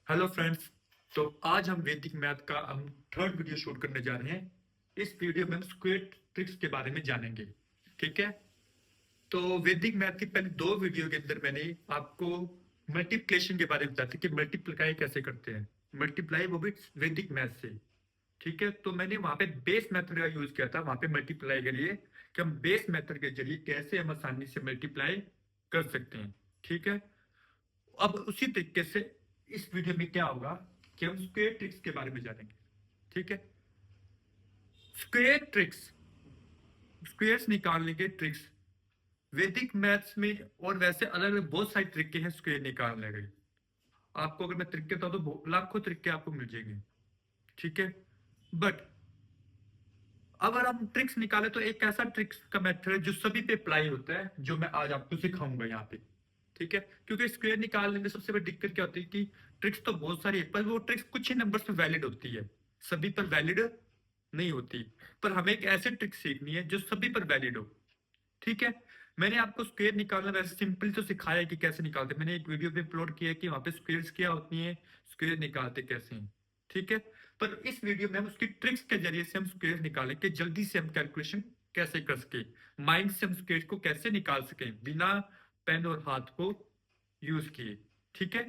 Hello friends. तो आज हम वैदिक मैथ का हम थर्ड वीडियो शूट करने जा रहे हैं। इस वीडियो में हम स्क्वायर ट्रिक्स के बारे में जानेंगे। ठीक है। तो वैदिक मैथ की पहले दो वीडियो के अंदर मैंने आपको मल्टीप्लिकेशन के बारे में बताया था कि मल्टीप्लाई कैसे करते हैं। मल्टीप्लाई वो भी वैदिक मैथ से। ठीक है। तो मैंने वहां पे बेस मेथड का यूज किया था वहां पे मल्टीप्लाई के लिए कि हम बेस मेथड के जरिए कैसे हम आसानी से मल्टीप्लाई कर सकते हैं। ठीक है। अब उसी तरीके से इस वीडियो में क्या होगा कि हम स्क्वेयर ट्रिक्स के बारे में जानेंगे। ठीक है। स्क्वेयर ट्रिक्स, स्क्वेयर्स निकालने के ट्रिक्स वैदिक मैथ्स में और वैसे अलग अलग बहुत सारी तरीके हैं स्क्वेयर निकालने के। आपको अगर मैं तरीके बताऊं तो लाखों तरीके आपको मिल जाएंगे। ठीक है। बट अगर हम ट्रिक्स निकाले तो एक ऐसा ट्रिक्स का मेथड है जो सभी पे अप्लाई होता है, जो मैं आज आपको सिखाऊंगा यहाँ पे। ठीक है। क्योंकि स्क्वायर निकालने में सबसे बड़ी दिक्कत क्या होती है कि ट्रिक्स तो बहुत सारी है पर वो ट्रिक्स कुछ ही नंबर्स पे वैलिड होती है, सभी पर वैलिड नहीं होती। पर हमें एक ऐसी ट्रिक सीखनी है जो सभी पर वैलिड हो। ठीक है। मैंने आपको स्क्वायर निकालना वैसे सिंपल तो सिखाया है कि कैसे निकालते हैं। मैंने एक वीडियो भी अपलोड किया है कि वहां पे स्क्वायर्स क्या होती हैं, स्क्वायर निकालते कैसे हैं। ठीक है। पर इस वीडियो में हम उसकी ट्रिक्स के जरिए से हम स्क्वायर निकालें कि जल्दी से हम कैलकुलेशन कैसे कर सके, माइंड से हम स्क्वायर को कैसे निकाल सकें बिना पेन और हाथ को यूज किए। ठीक है।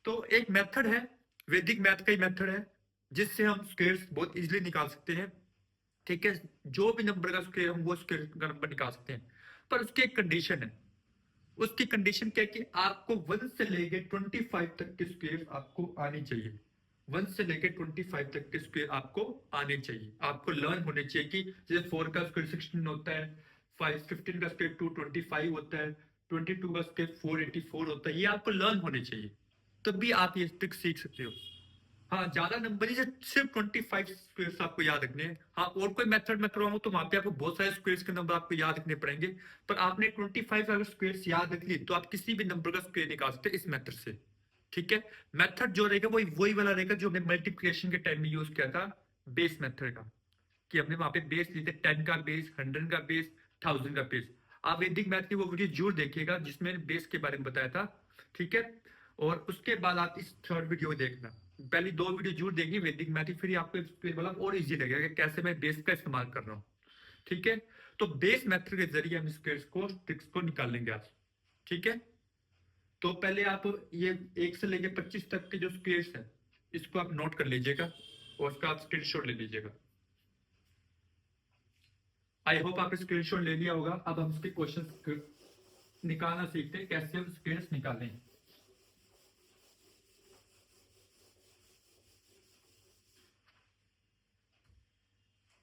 तो एक मेथड है, वैदिक मैथ का ही मेथड है, जिससे हम स्क्वायर्स बहुत इजीली निकाल सकते हैं। ठीक है। जो भी नंबर का स्क्वायर हम वो स्क्वायर का नंबर निकाल सकते हैं। पर उसकी एक कंडीशन है। उसकी कंडीशन क्या है कि आपको 1 से लेके 25 तक के स्क्वायर आपको आनी चाहिए। 1 से लेके 25 तक के स्क्वायर आपको आने चाहिए, आपको लर्न होने चाहिए कि जैसे 4 का स्क्वायर 16 होता है, 5 15 का स्क्वायर 225 होता है, 22 का स्क्वायर 484 होता है। ये आपको लर्न होने चाहिए, तब भी आप ये ट्रिक सीख सकते हो। हाँ, ज्यादा नंबर ही सिर्फ 25 स्क्वेयर्स आपको याद रखने हैं। हाँ, और कोई मेथड मैं करवाऊँ तो वहां पे आपको बहुत सारे स्क्वेयर्स के नंबर आपको याद रखने पड़ेंगे। पर आपने 25 अगर स्क्वेयर्स याद रख लिए तो आप किसी भी नंबर का स्क्वेयर निकाल सकते हैं इस मेथड से। ठीक है। मेथड जो रहेगा वही वही वाला रहेगा जो हमने मल्टीप्लिकेशन के टाइम में यूज किया था, बेस मेथड का। कि हमने वहां पे बेस लिए थे 10 का बेस, 100 का बेस, 1000 का बेस। आप वैदिक मैथ की वो वीडियो जरूर देखिएगा जिसमें बेस के बारे में बताया था। ठीक है। और उसके बाद आप इस थर्ड वीडियो देखना। पहली दो वीडियो जरूर देखिए वैदिक मैथ की, फिर आपको इसके वाला और इजी लगेगा कि कैसे मैं बेस का इस्तेमाल कर रहा हूँ। ठीक है। तो बेस मेथड के जरिए हम स्क्वेयर्स को, ट्रिक्स को निकाल लेंगे आज। ठीक है। तो पहले आप ये 1 से लेके 25 तक के जो स्क्वेयर्स है इसको आप नोट कर लीजिएगा और उसका आप स्क्रीनशॉट ले लीजिएगा। आई होप आपने स्क्रीनशॉट ले लिया होगा। अब हम इसके क्वेश्चन निकालना सीखते हैं, कैसे हम स्क्वेयर्स निकालें।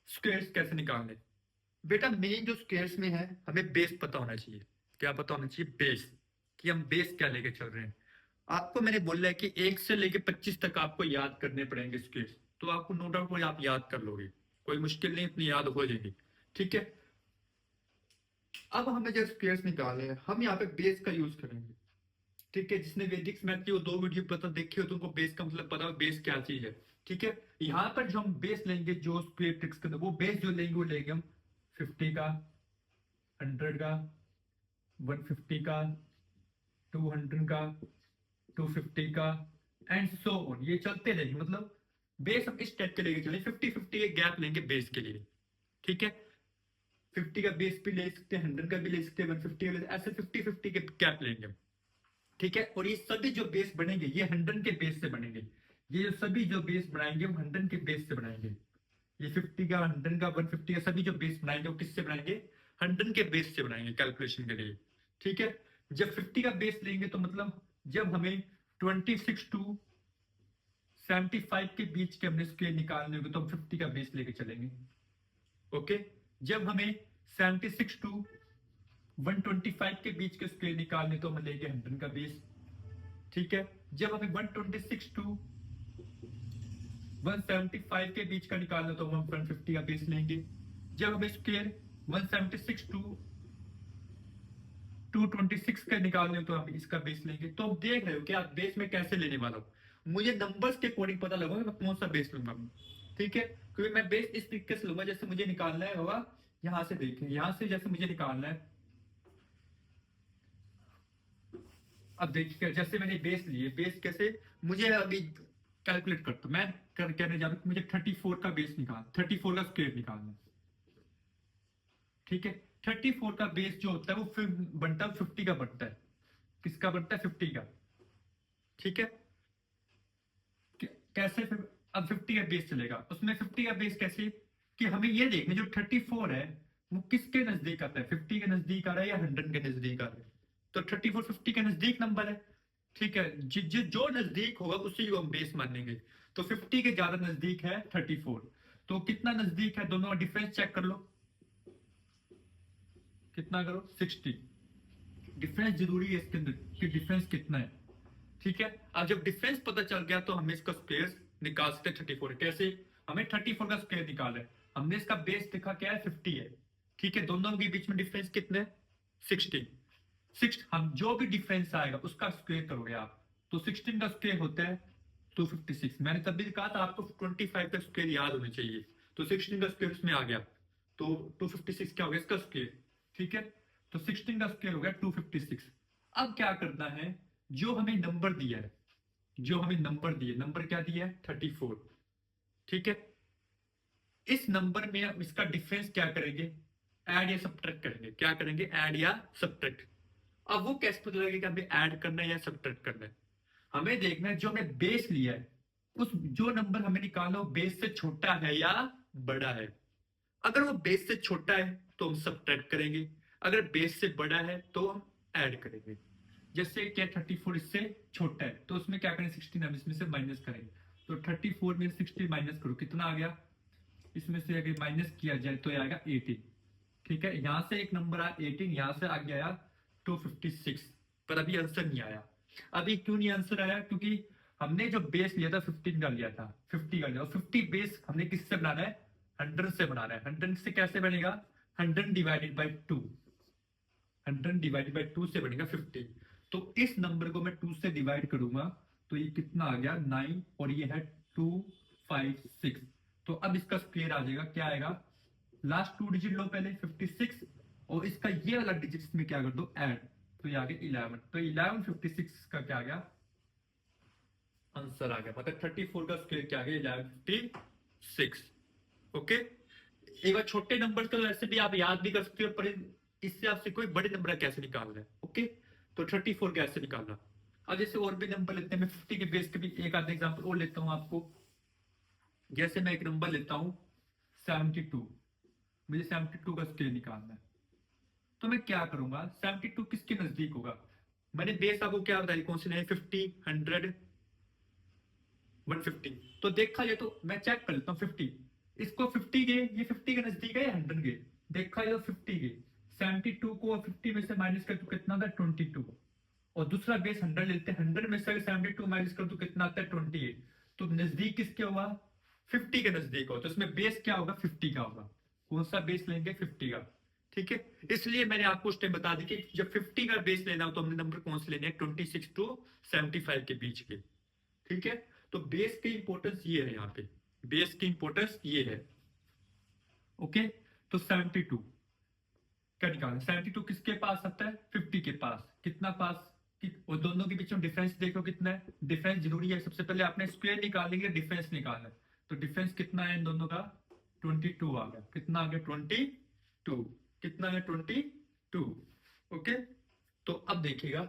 स्क्वेयर्स कैसे निकालने। बेटा मेन जो स्क्वेयर्स में है हमें बेस पता होना चाहिए। क्या पता होना चाहिए? बेस। कि हम बेस क्या लेके चल रहे हैं। आपको मैंने बोला है कि 1 से लेके 25 तक आपको याद करने पड़ेंगे स्क्वेयर्स। तो आपको नो डाउट कोई आप याद कर लोगे, कोई मुश्किल नहीं, इतनी याद हो जाएगी। ठीक है। अब हमें जब स्क्वेयर्स निकालने हैं हम यहाँ पे बेस का यूज करेंगे। ठीक है। जिसने वैदिक मैथ की वो दो वीडियो पता देखी हो तो उनको बेस का मतलब पता हो बेस क्या चीज है। ठीक है। यहाँ पर जो हम बेस लेंगे, जो स्क्वायर ट्रिक्स के अंदर वो बेस जो लेंगे वो लेंगे हम 50 का, 100 का, 150 का, 200 का, 250 का, एंड सो ऑन। ये चलते रहेंगे। मतलब बेस हम इस टाइप के लेके चलेंगे, 50-50 के गैप लेंगे बेस के लिए। ठीक है। 50 का बेस भी ले सकते हैं, 100 का भी ले सकते हैं, 150 का ले सकते हैं, ऐसे 50-50 के गैप लेंगे। ठीक है। और ये सभी जो बेस बनेंगे ये 100 के बेस से बनेंगे। ये जो सभी जो बेस बनाएंगे हम 100 के बेस से बनाएंगे। ये 50 का, 100 का, 150 का सभी जो बेस बनाएंगे वो किससे बनाएंगे? 100 के बेस से बनाएंगे कैलकुलेशन के लिए। ठीक है। जब 50 का बेस लेंगे तो मतलब जब हमें 26 टू 75 के बीच के हमने स्क्वायर निकालने होंगे तो हम 50 का बेस लेके चलेंगे। ओके। जब हमें 76 टू 125 के बीच के स्क्वायर निकालने तो हम लेंगे 100 का बेस। ठीक है। जब हमें 126 टू 175 के बीच का निकालना तो हम 150 का बेस लेंगे। जब हमें स्क्वायर 176 टू 226 का निकालने तो हम इसका बेस लेंगे। तो आप देख रहे हो कि आप बेस में कैसे लेने वाला हूं, मुझे नंबर्स के अकॉर्डिंग पता लगा मैं कौन सा बेस लूंगा। ठीक है। क्योंकि मैं बेस इस तरीके से लूंगा जैसे मुझे निकालना है होगा। यहां से देखें, यहां से जैसे मुझे निकालना है अब देखिए जैसे मैंने बेस लिए, बेस कैसे, मुझे अभी कैलकुलेट करता मैं कहने जा रहा हूँ कि मुझे 34 का बेस निकाल, 34 का स्क्वायर निकालना है। ठीक है, 34 का बेस जो होता है वो फिर बनता है 50 का बनता है। किसका बनता है? 50 का। ठीक है, कैसे फिर? अब 50 का बेस चलेगा, उसमें 50 का बेस कैसे, कि हमें ये देखना जो 34 है वो किसके नजदीक आता है, 50 के नजदीक आ रहा है या 100 के नजदीक आ रहा है। तो 34 50 के नजदीक नंबर है। ठीक है, जो नजदीक होगा उसी को हम बेस मानेंगे। तो 50 के ज्यादा नजदीक है 34। तो कितना नजदीक है दोनों का डिफरेंस चेक कर लो, कितना करो 60। डिफरेंस जरूरी है इसके अंदर कि डिफरेंस कितना है। ठीक है, अब जब डिफरेंस पता चल गया तो हमें इसका स्क्वायर निकाल सकते हैं 34। कैसे? हमें 34 का स्क्वायर निकालना है। हमने इसका बेस देखा क्या है, 50 है। ठीक है, दोनों के बीच में डिफरेंस कितने? 60। हम जो भी डिफरेंस आएगा उसका स्क्वायर करोगे आप। तो 16 का स्क्वायर होता है 256। मैंने तब भी कहा था आपको 25 का स्क्वायर याद होना चाहिए। तो 16 का स्क्वायर उसमें आ गया, तो 256 क्या हो गया इसका स्क्वायर। ठीक है, तो 16 का स्क्वायर हो गया 256। अब क्या करना है, जो हमें नंबर दिया है, जो हमें नंबर दिए, नंबर क्या दिया है 34। ठीक है, इस नंबर में हम इसका डिफरेंस क्या करेंगे, ऐड या सब्ट्रैक्ट करेंगे। क्या करेंगे? ऐड या सब्ट्रैक्ट। अब वो कैसे पता लगेगा कि हमें ऐड करना है या सब्ट्रैक्ट करना है? हमें देखना है जो हमने बेस लिया है, उस जो नंबर हमें निकालना हो बेस से छोटा है या बड़ा है। अगर वो बेस से छोटा है तो हम सब्ट्रैक्ट करेंगे, अगर बेस से बड़ा है तो हम ऐड करेंगे। जैसे क्या 34 इससे छोटा है तो उसमें क्या करें 16 हम इसमें से माइनस करेंगे। तो 34 में 60 माइनस करो, कितना आ गया? इसमें से अगर माइनस किया जाए तो आएगा 18। ठीक है, यहां से एक नंबर आया 18, यहां से आ गया 256। पर अभी आंसर नहीं आया। अभी क्यों नहीं आंसर आया? क्योंकि हमने जो बेस लिया था 15 का लिया था, 50 का लिया, और 50 बेस हमने किससे बनाना है? 100 से बनाना है। 100 से कैसे बनेगा? 100 डिवाइडेड बाई 2। 100 डिवाइडेड बाई 2 से बनेगा 50। तो इस नंबर को मैं 2 से डिवाइड करूंगा तो ये कितना आ गया 9, और ये है 256। तो अब इसका स्क्वायर आ जाएगा, क्या आएगा? लास्ट 2 डिजिट लो पहले 56, और इसका ये वाला डिजिट इसमें क्या कर दो ऐड। तो ये आ गया 11। तो 11 56 का क्या आ गया? आंसर आ गया। मतलब 34 का स्क्वायर क्या आ गया? 1156। ओके, एक बार छोटे नंबर तो ऐसे भी आप याद भी कर सकते हो, पर इससे आपसे कोई बड़े नंबर कैसे निकालना है। ओके, तो 34 कैसे निकालना। अब जैसे और भी नंबर लेते हैं, मैं 50 के बेस के भी एक आधा एग्जांपल और लेता हूं आपको। जैसे मैं एक नंबर लेता हूं 72, मुझे 72 का स्क्वायर निकालना है। तो मैं क्या करूंगा, 72 किसके नजदीक होगा? मैंने बेस आपको क्या बताया, कौन से नहीं, 50, 100, 150। तो देखा जाए तो मैं चेक कर लेता हूँ 50, इसको 50 के, ये 50 के नजदीक है या 100 के? देखा जाए तो 50 के, 72 को 50 में से माइनस कर तो कितना आता है 22। और दूसरा बेस 100 लेते हैं, 100 में से 72 माइनस कर तो कितना आता है 28। तो नजदीक किसके हुआ? 50 के नजदीक हो, तो इसमें बेस क्या होगा? 50 का होगा। कौन सा बेस लेंगे? 50 का। ठीक है, इसलिए मैंने आपको उस टाइम बता दी कि जब 50 का बेस लेना हो तो हमने नंबर कौन से लेने हैं? 26 टू 75 के बीच के। ठीक है, तो बेस की इंपॉर्टेंस ये है, यहाँ पे बेस की इंपॉर्टेंस ये है। ओके, तो 72 क्या निकालना? 72 किसके पास आता है? 50 के पास। कितना पास? और दोनों के बीच में डिफरेंस देखो कितना है। डिफरेंस जरूरी है, सबसे पहले आपने स्क्वायर निकालेंगे, डिफरेंस निकालना है। तो डिफरेंस कितना है इन दोनों का? 22 आ गया। कितना आ गया? 22। कितना है? 22। ओके, तो अब देखिएगा,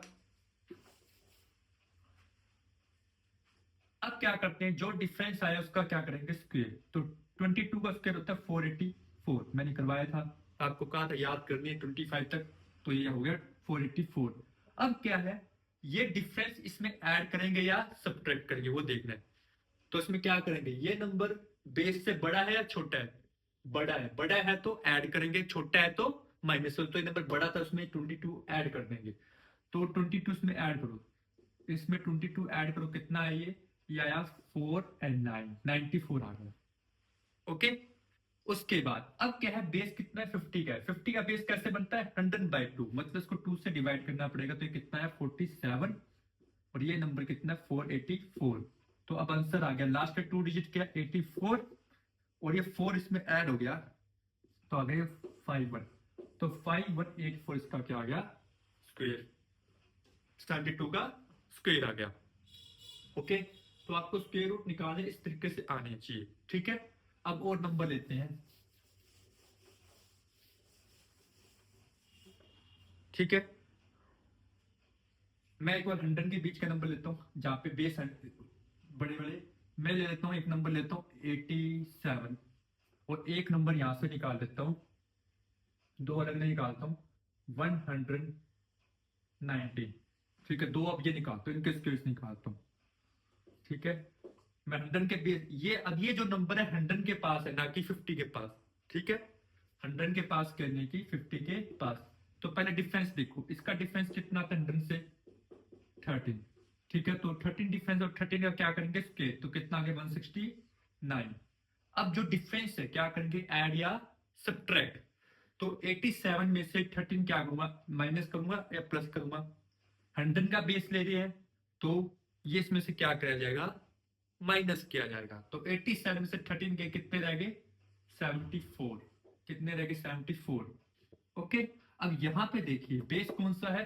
अब क्या करते हैं, जो डिफरेंस आया उसका क्या करेंगे? स्क्वायर। तो 22 का स्क्वायर होता है 484, मैंने करवाया था, आपको कहा था याद करनी है 25 तक। तो ये हो गया 484। अब क्या है, ये डिफरेंस इसमें ऐड करेंगे या सब्ट्रैक्ट करेंगे वो देखना है। तो इसमें क्या करेंगे, ये नंबर बेस से बड़ा है या छोटा है? बड़ा है। बड़ा है तो ऐड करेंगे, छोटा है तो माइनस। तो ये नंबर बड़ा था उसमें 22 ऐड कर देंगे। तो 22 इसमें ऐड करो, इसमें 22 ऐड करो, कितना है ये आया 4 एंड 9, 94 आ गया। ओके, उसके बाद अब क्या है, बेस कितना है? 50 का है। 50 का बेस कैसे बनता है? 100/2, मतलब इसको 2 से डिवाइड करना पड़ेगा। तो ये कितना है? 47। और ये नंबर कितना है? 484। तो अब आंसर आ गया, लास्ट का 2 डिजिट क्या? 84, और ये 4 इसमें ऐड हो गया तो आ गया 51। तो 5184 इसका क्या आ गया? स्क्वेयर। 72 का स्क्वायर आ गया। ओके, तो आपको स्क्वायर रूट निकालने इस तरीके से आने चाहिए। ठीक है, अब और नंबर लेते हैं। ठीक है, मैं एक बार 100 के बीच का नंबर लेता हूँ जहाँ पे बेस बड़े बड़े। मैं ले लेता हूँ, एक नंबर लेता हूँ 87, और एक नंबर यहां से निकाल देता हूँ, दो अलग नहीं निकालता हूँ, 190। ठीक है, दो अब ये निकालता हूँ, इनके स्क्वायर निकालता हूँ। ठीक है, मैं 100 के बेस, ये अब ये जो नंबर है 100 के पास है, ना कि 50 के पास। ठीक है, 100 के पास करने की 50 के पास। तो पहले डिफरेंस देखो, इसका डिफरेंस कितना था 100 से, 13। ठीक है, तो 13 डिफरेंस और 13 का क्या करेंगे स्क्वायर, तो कितना आ गया 169। अब जो डिफरेंस है क्या करेंगे, ऐड या सब्ट्रैक्ट। तो 87 में से 13 क्या करूंगा, माइनस करूंगा या प्लस करूंगा। 100 का बेस ले रहे हैं, तो ये इसमें से क्या किया जाएगा, माइनस किया जाएगा। तो 87 में से 13 के कितने रह गए, 74। कितने रह गए, 74। ओके, अब यहां पे देखिए बेस कौन सा है,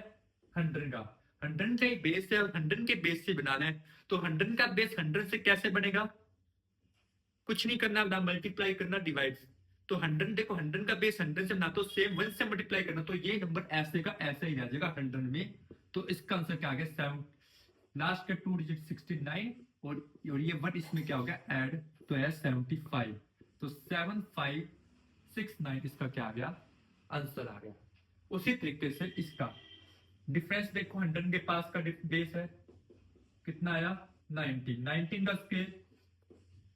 100 का। 100 का ही बेस है, और 100 के बेस से बनाना है। तो 100 का बेस 100 से कैसे बनेगा, कुछ नहीं करना, ना मल्टीप्लाई करना, डिवाइड। तो 100 देखो, 100 का बेस 100 से बना, तो सेम 1 से मल्टीप्लाई करना, तो ये नंबर ऐसे का ऐसे ही रह जाएगा 100 में। तो इसका आंसर क्या आ गया, 7, लास्ट का 2 डिजिट 69, और ये 1 इसमें क्या हो गया ऐड, तो है 75। तो 7569 इसका क्या आ गया, आंसर आ गया। उसी तरीके से इसका डिफरेंस देखो, 100 के पास का बेस है, कितना आया 19, 19 का स्क्वायर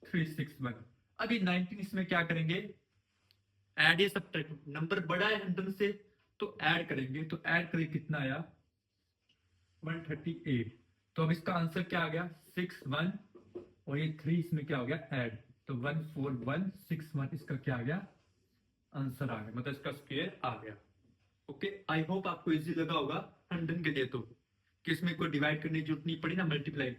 361। अभी 19 इसमें क्या करेंगे, ऐड ये सब, नंबर बड़ा है 100 से, तो ऐड करेंगे, तो ऐड करेंगे कितना आया 138। तो अब इसका आंसर क्या आ गया 61, और ये 3 इसमें क्या हो गया ऐड, तो 14161 इसका क्या आ गया, आंसर आ गया, मतलब इसका स्क्वायर आ गया। ओके, आई होप आपको इजी लगा होगा 100 के लिए, तो कि इसमें कोई डिवाइड करने की जरूरत नहीं पड़ी ना, मल्टीप्लाई।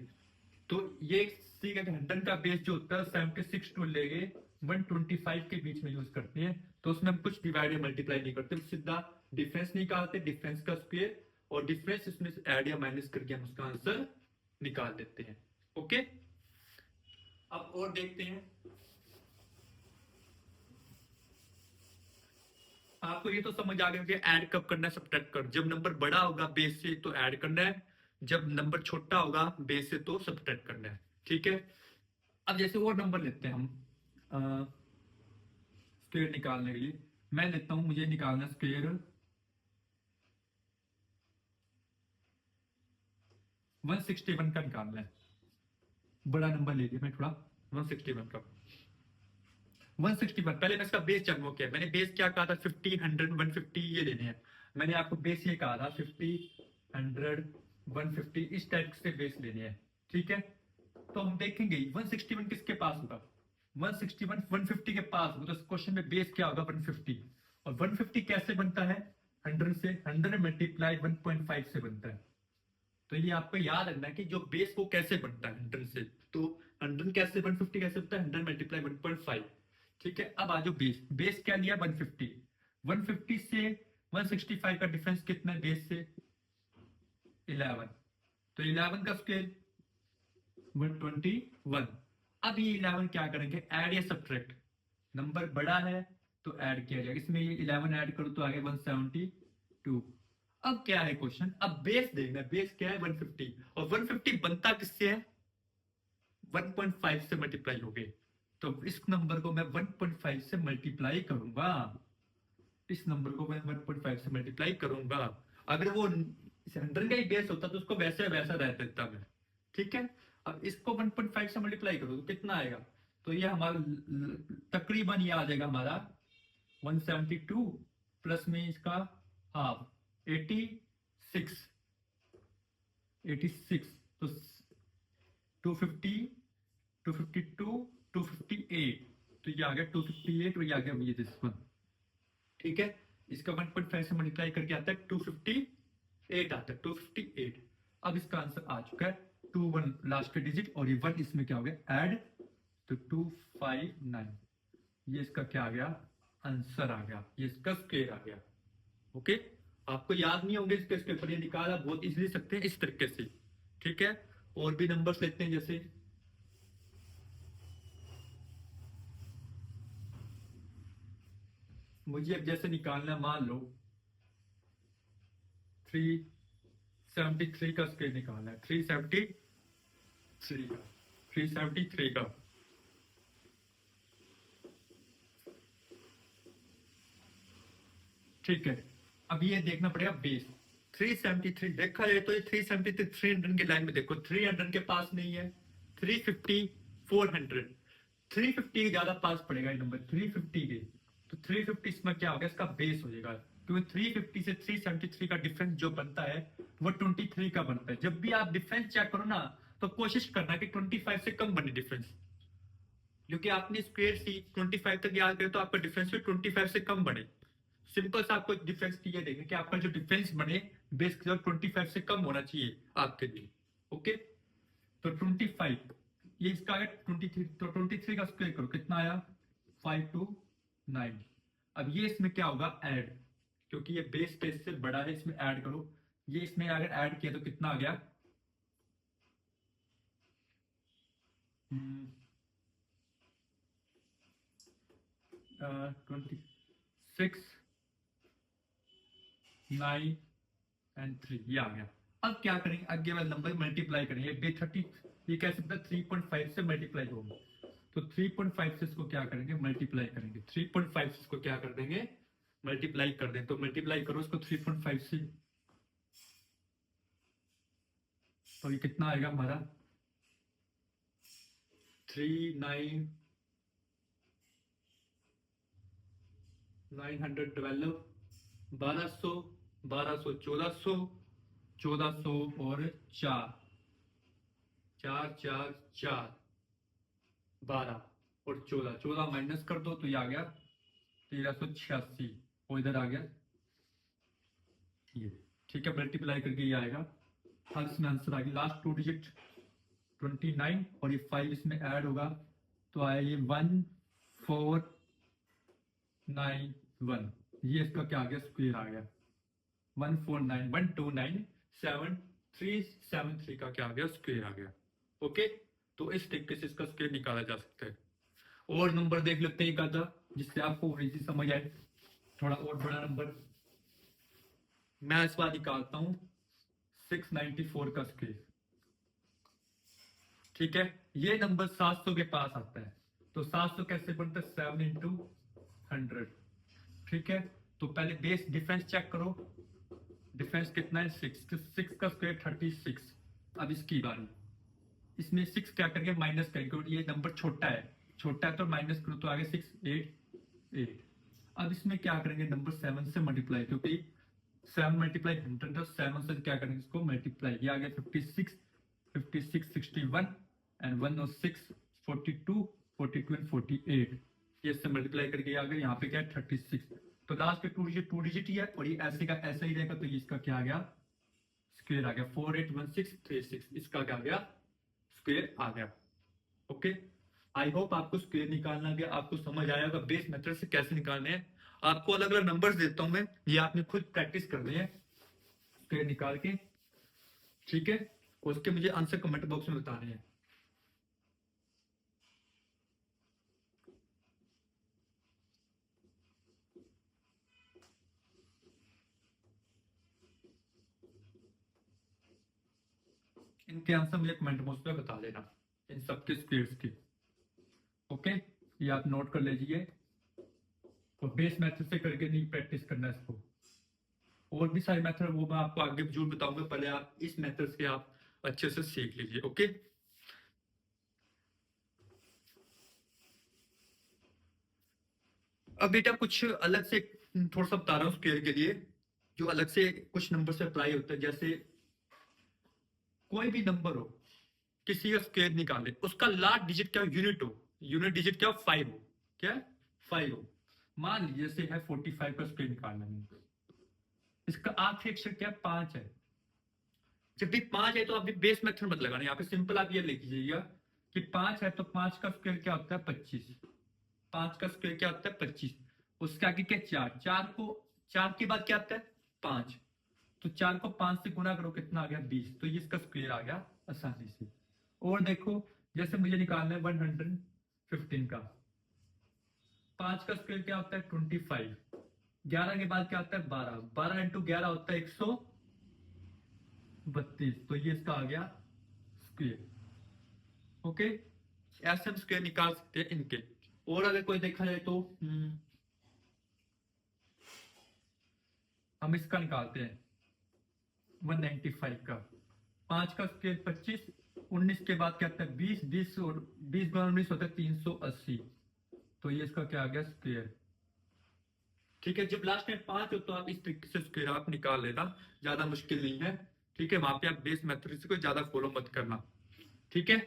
तो ये सीख है कि 100 का बेस जो होता है 76 टू लेके 125 के बीच में यूज करते हैं। तो उसमें हम कुछ डिवाइड या मल्टीप्लाई नहीं करते, सीधा डिफरेंस निकालते, डिफरेंस का स्क्वायर, और डिफरेंस इसमें ऐड या माइनस करके हम उसका आंसर निकाल देते हैं। ओके, अब और देखते हैं। आपको ये तो समझ आ गया कि ऐड कब करना है, सब्ट्रैक्ट कर, जब नंबर बड़ा होगा बेस से तो ऐड करना है, जब नंबर छोटा होगा बेस से तो सब्ट्रैक्ट करना है। ठीक है, अब जैसे और नंबर लेते हैं हम स्क्वायर निकालने के लिए। मैं लेता हूं, मुझे निकालना स्क्वायर 161 का निकालना है। बड़ा नंबर ले लिया मैं थोड़ा, 161 का। 161 पहले मैं इसका बेस जानूंगा क्या है। मैंने बेस क्या कहा था, 50, 100, 150 ये लेने हैं। मैंने आपको बेस ये कहा था 50, 100, 150 इस टाइप से बेस लेने हैं। ठीक है, तो हम देखेंगे 161 किसके पास होगा, 161 150 के पास होगा। तो क्वेश्चन में बेस क्या होगा 150, और 150 कैसे बनता है 100 से, 100 मल्टीप्लाई 1.5 से बनता है। तो ये आपको याद रखना है कि जो बेस वो कैसे बनता है 100 से। तो 100 कैसे 150 कैसे बनता है, 100 मल्टीप्लाई 1.5। ठीक है, अब आ जाओ बेस, बेस क्या लिया 150, 150 से 165 का डिफरेंस कितना है बेस से, 11। तो 11 का स्क्वायर 121। अब ये 11 क्या करेंगे, ऐड या सब्ट्रैक्ट, नंबर बड़ा है तो ऐड किया जाएगा, इसमें ये 11 ऐड करो तो आगे 172। अब क्या है क्वेश्चन, अब बेस देखना है, बेस क्या है 150, और 150 बनता किससे है, 1.5 से मल्टीप्लाई हो गए। तो इस नंबर को मैं 1.5 से मल्टीप्लाई करूंगा, इस नंबर को मैं 1.5 से मल्टीप्लाई करूंगा। अगर वो 100 का ही बेस होता तो उसको वैसे वैसा रह देता मैं। ठीक है, अब इसको 1.5 से मल्टीप्लाई करो तो कितना आएगा, तो ये हमारा तकरीबन ये आ जाएगा हमारा 172, प्लस में इसका हाफ 86, 86। तो 250, 252, 258, तो ये आ गया 258, और ये आ गया ये दिस वन। ठीक है, इसका 1.5 से मल्टीप्लाई करके आता है 258 आता है, 258। अब इसका आंसर आ चुका है 21 लास्ट के डिजिट, और ये 1 इसमें क्या हो गया ऐड, तो 259। ये इसका क्या आ गया, आंसर आ गया, ये इसका स्क्वायर आ गया। ओके, आपको याद नहीं होंगे इसके स्क्वायर, पर ये निकाल आप बहुत इजीली सकते हैं इस तरीके से। ठीक है, और भी नंबर्स लेते हैं, जैसे मुझे अब जैसे निकालना, मान लो 373 का स्क्वायर निकालना है, 373 का, 373 का। ठीक है, अब ये देखना पड़ेगा बेस। 373 देखा जाए तो ये 373 300 की लाइन में देखो, 300 के पास नहीं है, 350 400, 350 के ज्यादा पास पड़ेगा ये नंबर, 350 के। तो 350 इसमें क्या होगा, इसका बेस हो जाएगा, क्योंकि 350 से 373 का डिफरेंस जो बनता है वो 23 का बनता है। जब भी आप डिफरेंस चेक करो ना, तो कोशिश करना कि 25 से कम बने डिफरेंस, क्योंकि आपने स्क्वायर सी 25 तक याद करें तो आपका डिफरेंस भी 25 से कम बने। सिंपल सा आपको डिफरेंस क्लियर देखें कि आपका जो डिफरेंस बने बेस 25 से कम होना चाहिए आपके लिए। ओके, तो 25 ये इसका आया 23, तो 23 का स्क्वायर करो, कितना आया 529। अब ये इसमें क्या होगा, ऐड, क्योंकि ये बेस से बड़ा है, इसमें ऐड करो। ये इसमें अगर ऐड किया तो कितना आ गया, 26 9 एंड 3, ये आ गया। अब क्या करेंगे, आगे वाले नंबर मल्टीप्लाई करेंगे, बे 30, ये कह सकते हैं 3.5 से मल्टीप्लाई होगा, तो 3.5 से इसको क्या करेंगे, मल्टीप्लाई करेंगे, 3.5 से इसको क्या कर देंगे, मल्टीप्लाई कर दें। तो मल्टीप्लाई करो इसको 3.5 से, तो ये कितना आएगा हमारा 912, 1200, 1200, 1400, 1400 और 4, 4 4 4, 12 और 14, 14 माइनस कर दो तो ये आ गया 1386, वो इधर आ गया ये। ठीक है, मल्टीप्लाई करके ये आएगा, अब इसमें आंसर आ गया लास्ट 2 डिजिट 29, और ये 5 इसमें ऐड होगा तो आया ये 1491, ये इसका क्या आ गया, स्क्वायर आ गया 149,129,7373 का क्या आ गया, स्क्वायर आ गया। ओके, तो इस तरीके से इसका स्क्वायर निकाला जा सकता है। और नंबर देख लेते हैं एक आधा, जिससे आपको इजी समझ आए, थोड़ा और बड़ा नंबर मैं इस बार निकालता हूं, 694 का स्क्वायर। ठीक है, ये नंबर 700 के पास आता है, तो 700 कैसे बनता है, 7 इंटू 100। ठीक है, तो पहले बेस डिफरेंस चेक करो, डिफरेंस कितना है 6, तो 6 का स्क्वायर 36। अब इसकी बारी, इसमें 6 क्या करेंगे, माइनस करेंगे, क्योंकि ये नंबर छोटा है तो माइनस करो तो आगे 6 8 8। अब इसमें क्या करेंगे, नंबर 7 से मल्टीप्लाई, क्योंकि 7 मल्टीप्लाई 100 है, 7 से क्या करेंगे इसको मल्टीप्लाई, ये आ गया 56 56 61 एंड 106 42 42 एंड 48, ये इससे मल्टीप्लाई करके आ गया, यहाँ पे क्या है 36, तो लास्ट पे 2 डिजिट ही है, और ये ऐसे का ऐसा ही रहेगा, तो ये इसका क्या आ गया, स्क्वायर आ गया 481636, इसका क्या आ गया, स्क्वायर आ गया। ओके, आई होप आपको स्क्वायर निकालना गया, आपको समझ आया होगा बेस मेथड से कैसे निकालने हैं। आपको अलग अलग नंबर्स देता हूं मैं, ये आपने खुद प्रैक्टिस करनी है स्क्वायर निकाल के। ठीक है, उसके मुझे आंसर कमेंट बॉक्स में बताने हैं। इनके आंसर मुझे कमेंट बॉक्स में बता देना, इन सबके स्क्वायर्स की। ओके, ये आप नोट कर लीजिए, तो बेस मेथड से करके नहीं प्रैक्टिस करना इसको, और भी सारे मेथड वो मैं आपको आगे जरूर बताऊंगा, पहले आप इस मेथड से आप अच्छे से सीख लीजिए। ओके, अब बेटा कुछ अलग से थोड़ा सा बता रहा हूँ स्क्वायर के लिए, जो अलग से कुछ नंबर से अप्लाई होता है। जैसे कोई भी नंबर हो, किसी का स्क्वायर निकाले, उसका लास्ट डिजिट क्या यूनिट हो, यूनिट डिजिट क्या हो 5 हो, क्या 5 हो। मान लीजिए जैसे है 45 का स्क्वायर निकालना है, इसका आखिरी अक्षर क्या 5 है। जब भी 5 है तो आप भी बेस मेथड मत लगाना, यहाँ पे सिंपल आप ये लिख लीजिएगा कि 5 है तो 5 का स्क्वायर क्या होता है 25, 5 का स्क्वायर क्या होता है 25। उसके आगे क्या 4, 4 को 4 के बाद क्या आता है 5। तो 4 को 5 से गुना करो, कितना आ गया 20। तो ये इसका स्क्वायर आ गया आसानी से। और देखो जैसे मुझे निकालना है 115 का, 5 का स्क्वायर क्या होता है 25, 11 के बाद क्या होता है 12, 12 इंटू 11 होता है 132। तो ये इसका आ गया स्क्वायर। ओके, ऐसे हम स्क्वायर निकाल सकते हैं इनके। और अगर कोई देखा जाए तो हम इसका निकालते हैं 195 का, 5 का स्क्वायर 25, 19 के बाद क्या आता है 20, 20 और 20 गुना 19 होता है 380। तो ये इसका क्या आ गया स्क्वायर। ठीक है, जब लास्ट में 5 हो तो आप इस तरीके से स्क्वायर आप निकाल लेना, ज्यादा मुश्किल नहीं है। ठीक है, वहां पे आप बेस मेथड को ज्यादा फॉलो मत करना। ठीक है,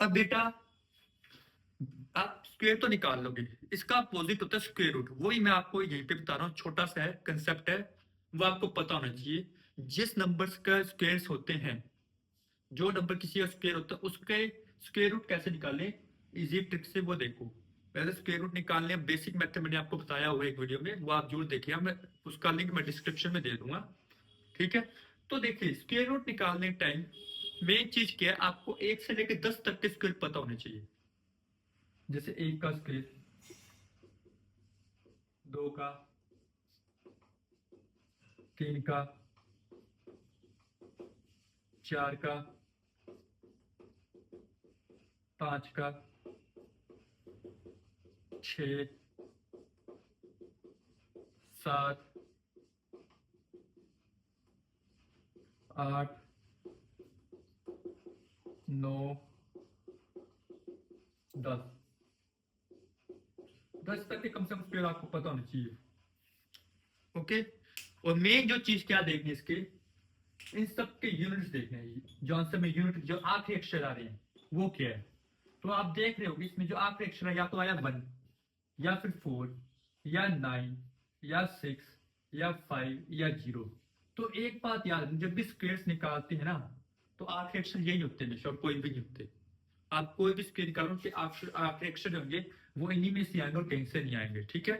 अब बेटा आप स्क्वायर तो निकाल लोगे, इसका अपोजिट होता है स्क्वायर रूट। वही मैं आपको यहीं पे बता रहा हूँ, छोटा सा है कंसेप्ट है, वो आपको पता होना चाहिए। जिस नंबर्स का स्क्वायर्स होते हैं, जो नंबर किसी का स्क्वायर होता है उसके स्क्वायर रूट कैसे निकालें, इजी ट्रिक से वो देखो। वैसे स्क्वायर रूट निकालने बेसिक मेथड मैंने आपको बताया हुआ है एक वीडियो में, वो आप जरूर देखिए, मैं उसका लिंक मैं डिस्क्रिप्शन में दे दूंगा। ठीक है, तो देखिए स्क्वायर रूट निकालने टाइम मेन चीज क्या है, आपको 1 से लेकर 10 तक के स्क्वायर पता होने चाहिए। जैसे 1 का स्क्वायर, 2 का, 3 का, 4 का, 5 का, 6, 7, 8, 9, 10, 10 तक के कम से कम स्क्वायर आपको पता होना चाहिए। ओके, और मेन जो चीज क्या देखनी है इसके, इन सब के यूनिट्स देखने हैं। जॉनसन में यूनिट जो आखिरी अक्षर आ रहे हैं वो क्या है। तो आप देख रहे होगे इसमें जो आखिरी अक्षर है, या तो आया 1, या फिर 4, या 9, या 6, या 5, या 0। तो एक बात याद, जब भी स्क्वायर्स निकालते हैं ना, तो आखिरी अक्षर यही होते हैं, और कोई भी नहीं होते। आप कोई भी स्क्वायर निकालो कि आखिरी अक्षर होंगे वो इन्हीं में से आएंगे और कहीं से नहीं आएंगे। ठीक है,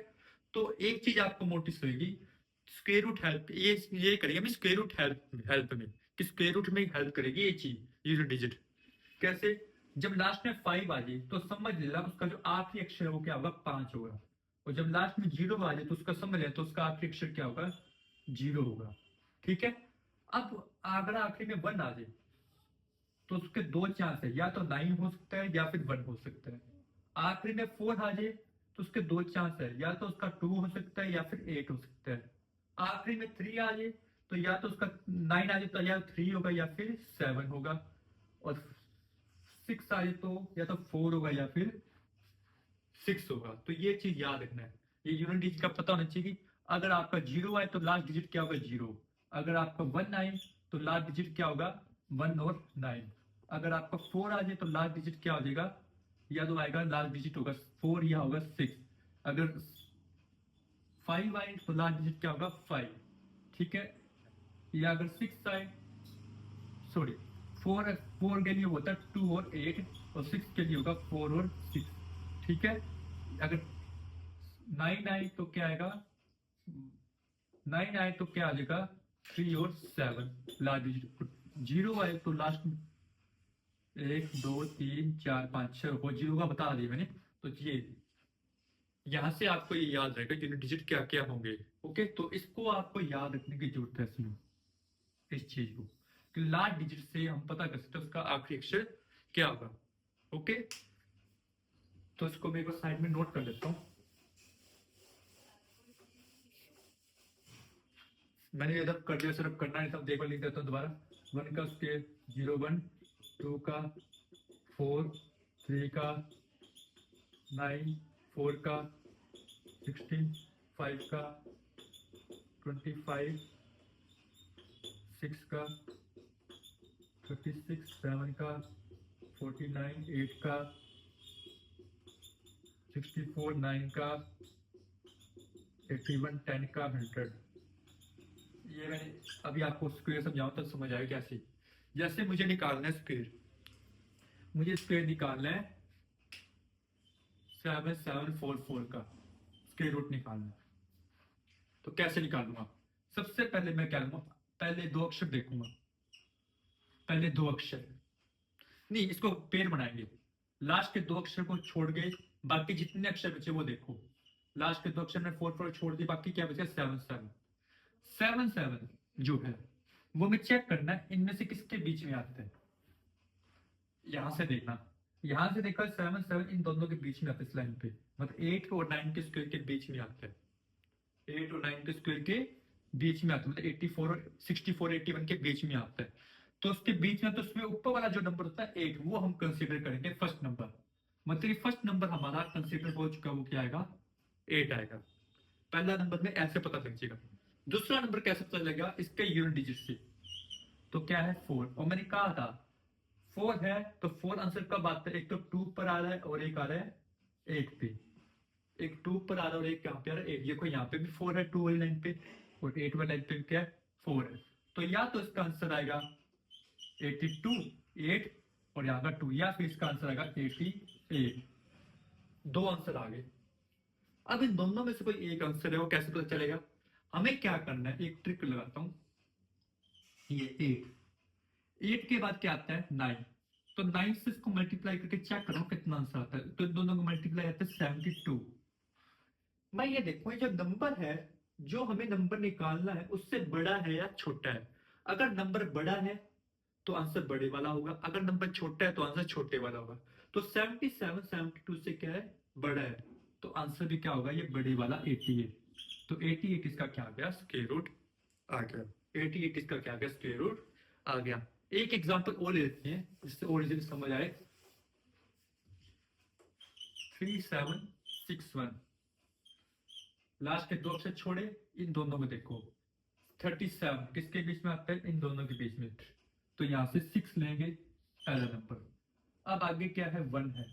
तो एक चीज आपको नोटिस होगी, स्क्वायर रूट हेल्प ये करेंगे हम स्क्वायर रूट हेल्प में, कि स्क्वायर रूट में हेल्प करेगी ये चीज यूनिट डिजिट। कैसे, जब लास्ट में 5 आ जाए तो समझ लेना उसका जो आखिरी अक्षर है वो क्या होगा 5 होगा। और जब लास्ट में 0 आ जाए तो उसका समझ लेना तो उसका आखिरी अक्षर क्या होगा 0 होगा। ठीक है, अब अगर आखिरी में 1 आ जाए तो उसके दो चांस है, या तो 9 हो सकता है या फिर 1 हो सकता है। आखिरी में 4 आ जाए तो उसके दो चांस है, या तो उसका 2 हो सकता है या फिर 8 हो सकता है। आखिरी में 3 आ जाए तो या तो उसका 9 आ जाए तो या 3 होगा या फिर 7 होगा। और 6 आ जाए तो या तो 4 होगा या फिर 6 होगा। तो ये चीज याद रखना है, ये यूनिट डिजिट का पता होना चाहिए कि अगर आपका 0 आए तो लास्ट डिजिट क्या होगा 0, अगर आपका 1 आए तो लास्ट डिजिट क्या होगा 1 और 9, अगर आपका 4 आ जाए तो लास्ट डिजिट क्या हो जाएगा, या तो आएगा लास्ट डिजिट होगा 4 या होगा 6, अगर 5 आए तो लास्ट डिजिट क्या होगा 5। ठीक है, या अगर 6 आए, सॉरी 4, 4 के लिए होता है 2 और 8, और 6 के लिए होगा 4 और 6। ठीक है, अगर 9 आए तो क्या आएगा, 9 आए तो क्या आ जाएगा 3 और 7 लास्ट डिजिट। 0 आए तो लास्ट 1, 2, 3, 4, 5, 6 वो 0 का बता दिया मैंने। तो ये यहाँ से आपको ये याद रहेगा यूनिट डिजिट क्या क्या होंगे। ओके, तो इसको आपको याद रखने की जरूरत है इसमें, इस चीज को, कि लास्ट डिजिट से हम पता कर सकते हैं उसका आखिरी अक्षर क्या होगा। ओके, तो इसको मैं एक बार साइड में नोट कर लेता हूँ। मैंने इधर कर दिया, सिर्फ करना है, सब देखो लिख देता हूँ दोबारा। 1 का स्क्वायर 0, 1, 2 का 4, 3 का 9, 4 का 16, 5 का 25, 6 का 36, 7 का 49, 8 का 64, 9 का 81, 10 का 100। ये मैंने अभी आपको स्क्वायर समझाऊं तब समझ आएगा कैसे। जैसे मुझे निकालना है स्क्वायर, मुझे स्क्वायर निकालना है 7744 का स्क्वायर रूट निकालना है। तो कैसे निकालूंगा? सबसे पहले मैं क्या लूंगा, पहले दो अक्षर देखूंगा, पहले दो अक्षर नहीं, इसको पेड़ बनाएंगे। लास्ट के दो अक्षर को छोड़ गए, बाकी जितने अक्षर बचे वो देखो। लास्ट के दो अक्षर में 4 छोड़ दिए, बाकी क्या बचा? 77 जो है वो मैं चेक करना है इनमें से किसके बीच में आता है। यहां से देखना, यहां से देखा 7 इन दोनों के बीच में आता है इस लाइन पे, मतलब 8 और 9 के स्क्वायर के बीच में आता है। 8 और 9 के स्क्वायर के बीच में आता है, मतलब 84 और 64 81 के बीच में आता है। तो उसके बीच में, तो उसमें ऊपर वाला जो नंबर होता है 8, वो हम कंसीडर करेंगे फर्स्ट नंबर। मतलब फर्स्ट नंबर हमारा कंसीडर हो चुका, वो क्या आएगा? 8 आएगा। पहला नंबर में ऐसे पता लग जाएगा। दूसरा नंबर कैसे पता लगेगा? इसके यूनिट डिजिट से। तो क्या है? 4। और मैंने कहा था 4 है, तो 4 आंसर कब आता है? एक तो 2 पर आ रहा है और एक आ रहा है 8 पे। एक 2 पर आ रहा है और एक यहाँ पे आ रहा है 8। देखो यहाँ पे भी 4 है 2 वाली लाइन पे, और 8 वाली लाइन पे क्या है? 4 है। तो या तो इसका आंसर आएगा 82 8 और यहाँ का 2, या फिर इसका आंसर आएगा 88। दो आंसर आ गए। अब इन दोनों में से कोई एक आंसर है, वो कैसे पता चलेगा? हमें क्या करना है, एक ट्रिक लगाता हूं। ये 8 के बाद क्या आता है? 9। तो 9 से इसको मल्टीप्लाई करके चेक करो कितना आंसर आता है। तो इन दोनों को मल्टीप्लाई आता है 72। मैं ये देखो, ये जो नंबर है, जो हमें नंबर निकालना है, उससे बड़ा है या छोटा है? अगर नंबर बड़ा है तो आंसर बड़े वाला होगा, अगर नंबर छोटा है तो आंसर छोटे वाला होगा। तो 77 72 से क्या है? बड़ा है, तो आंसर भी क्या होगा? ये बड़े वाला 88। तो 88 इसका क्या आ गया? स्क्वायर रूट आ गया। 88 इसका क्या आ गया? स्क्वायर रूट आ गया। एक एग्जांपल और ले लेते हैं जिससे और इजीली समझ आए। 3761, लास्ट के दो अक्षर छोड़े, इन दोनों को देखो। 37 किसके बीच में आता है? इन दोनों के बीच में। तो यहां से 6 लेंगे, पहला नंबर। अब आगे क्या है? 1 है।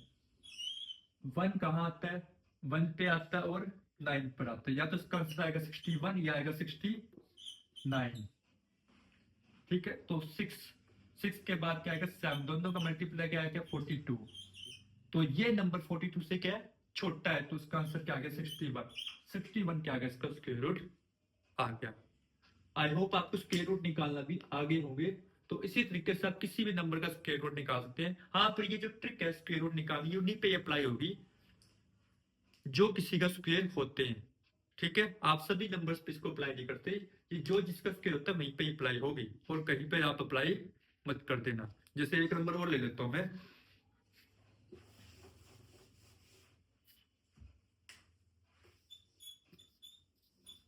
1 कहाँ आता है? 1 पे आता है और 9 पर आता है। या तो इसका आंसर आएगा 61 या आएगा 69। ठीक है, तो 6 के बाद क्या आएगा? 7। दोनों का मल्टीप्लाई क्या आएगा? 42। तो ये नंबर 42 से क्या है? छोटा है, तो इसका आंसर क्या आ गया? 61। 61 क्या आ गया? इसका स्क्वायर रूट आ गया। आई होप आपको स्क्वायर रूट निकालना भी आगे होंगे। तो इसी तरीके से आप किसी भी नंबर का स्क्वायर रूट निकाल सकते हैं। हाँ, पर ये जो ट्रिक है स्क्वायर रूट निकालनी, उन्हीं पे अप्लाई होगी जो किसी का स्क्वायर होते हैं। ठीक है, आप सभी नंबर्स पे इसको अप्लाई नहीं करते। ये जो जिसका स्क्वायर होता है वहीं पे अप्लाई होगी, और कहीं पे आप अप्लाई मत कर देना। जैसे एक नंबर और ले लेता हूं मैं,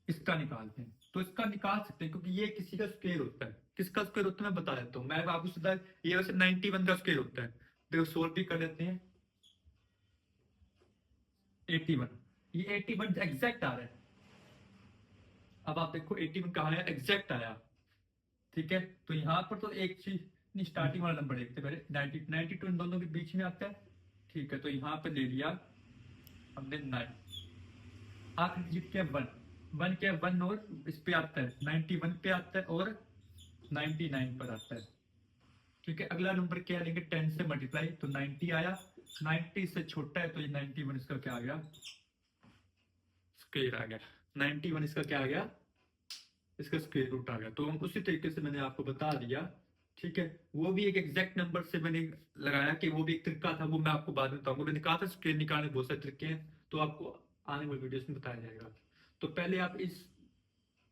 इसका निकालते हैं। तो इसका निकाल सकते हैं क्योंकि ये किसी का स्क्वायर होता है। किसका स्क्वायर होता है मैं बता देता हूँ। मैं आपको सीधा, ये वैसे 91 का स्क्वायर होता है। देखो सोल्व भी कर लेते हैं। 81, ये 81 एग्जैक्ट आ रहा है। अब आप देखो 81 कहाँ आया? एग्जैक्ट आया। ठीक है, तो यहाँ पर तो एक चीज नहीं, स्टार्टिंग वाला नंबर देखते पहले। 90 92 इन दोनों के बीच में आता है। ठीक है, तो यहाँ पे ले लिया हमने 9। आखिरी डिजिट क्या? 1। 1 क्या? 1 और इस पे आता है 91 पे आता है और 99 पर आता है। ठीक है, अगला नंबर क्या लेंगे? 10 से मल्टीप्लाई, तो 90 आया। 90 से छोटा है, तो ये 91 इसका क्या आ गया? स्क्वायर आ गया। 91 इसका क्या आ गया? इसका स्क्वायर रूट आ गया। तो हम उसी तरीके से मैंने आपको बता दिया। ठीक है, वो भी एक एग्जैक्ट नंबर से मैंने लगाया कि वो भी एक तरीका था, वो मैं आपको बाद में बताऊंगा। मैंने कहा था स्क्वायर निकालने बहुत सारे तरीके हैं, तो आपको आने वाली वीडियोस में बताया जाएगा। तो पहले आप इस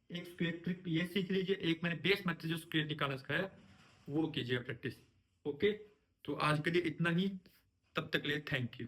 एक स्क्वायर ट्रिक ये सीख लीजिए। एक मैंने बेस मेथड जो स्क्वायर निकालना सिखाया वो कीजिए प्रैक्टिस। ओके, तो आज के लिए इतना ही। तब तक के लिए थैंक यू।